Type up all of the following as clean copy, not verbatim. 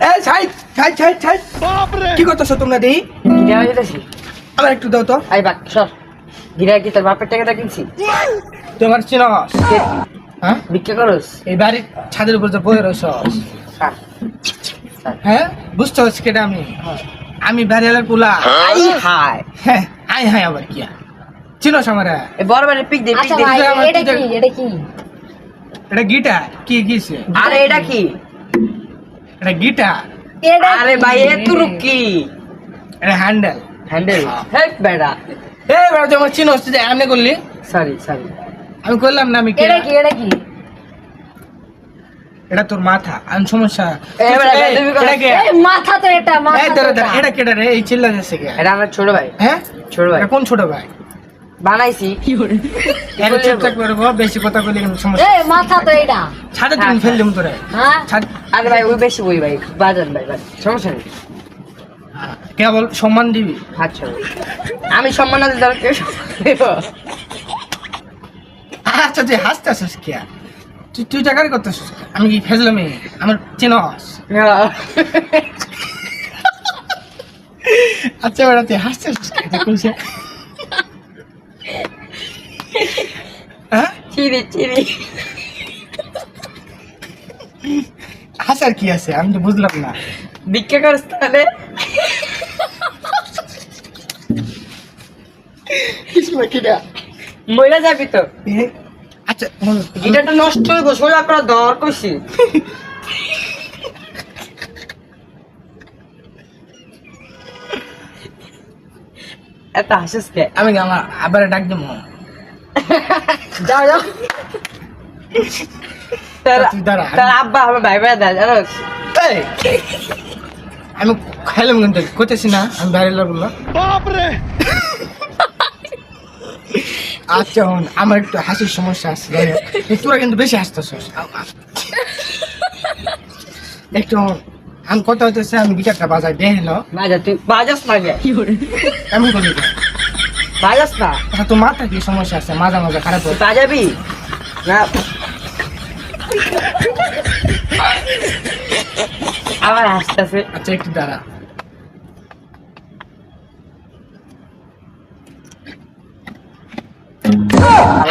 এই ছাই কি করতেছো তোমরা দেই? গিরা যেতেছি। আমার একটু দাও তো। আই বাক সর। গিরা কি তোর বাপের টাকাটা কিনছি? তোমার চিনস? হ্যাঁ, ভিক্ষা করস? এই বাড়ির ছাদের উপর যে বয়ে রয়েছস, স্যার হ্যাঁ বুঝতে হচ্ছে কেটা আমি বাড়িওয়ালার পোলা। আই হাই হ্যাঁ আই হাই আবার কি চিনস আমারে? এ বড় বড় পিক দে পিক আচ্ছা দে। ভাই আমার এটা তুই কি এটা কি এটা গিটার কি কিছে? আরে এটা কি? এটা গিটার, এটা আরে কি? ভাই এ তুই কি? এটা হ্যান্ডেল। হ্যান্ডেল হেড বেড়া। এই বড় তোমার চিনস যে এমনি করলি? সরি আমি করলাম না আমি কে? এটা কি এটা কি এটা তোর মাথা আমি সমস্যা। এই বেটা, এই, তুমি করো। এটা কে? এই মাথা তো এটা মাথা এই তো দাঁড়া এটা। দাঁড়া, এটা কেটা রে? এই চিল্লা যাচ্ছে কে? এটা আমার ছোট ভাই। হ্যাঁ ছোট ভাই এটা কোন ছোট ভাই? বানাইছি। এর চুপচাপ করে বল, বেশি কথা বলি কিন্তু সমস্যা। এই মাথা তো এটা ছাদে তুমি ফেল দিম তোরে। হ্যাঁ ছাদ আরে ভাই ওই বেশি বই ভাই বাজান ভাই ভাই সমস্যা নেই। কেবল সম্মান দিবি। আচ্ছা ভাই। আমি সম্মান না দিলে আর কেউ সম্মান দেব? আচ্ছা তুই হাসতে আসিস কে? তুই টাকারই করতেছিস? আমি কি ফেজলামি? আমার চিনস? আচ্ছা বেড়া তুই হাসতে আসিস কে? তুই কইছে হ্যাঁ চিনি হাসার কি আছে? আমি তো বুঝলাম না। ভিক্ষা করস তাহলে? মইরা যাবি তো। আচ্ছা গিটারটা নষ্ট হইব সোজা করে দর কইছি। এত হাসিস কে? আমি আমার আবার ডাক দেবো। যাও তুই দাঁড়া। তার আব্বা আমার ভাই ভাই দেয় জানোস? এই, আমি খাইলাম কিন্তু করতেছি না আমি বাইরে বললাম। আচ্ছা হন, আমার একটু হাসির সমস্যা আছে যাই হোক। তোরা কিন্তু বেশি হাসতেছ একটু হন। আমি কথা হইতেছে আমি গিটারটা বাজাই দেখে নাও। বাজা তুই বাজাস না গে? এমন করি কেন? বাজাস না? আচ্ছা তোর মাথা কি সমস্যা আছে? মাজা মাজা খারাপ তুই হয়। বাজাবি না? আবার হাসতেছে। আচ্ছা একটু দাঁড়া।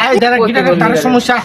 এই দাঁড়া, গিটারের তার সমস্যা।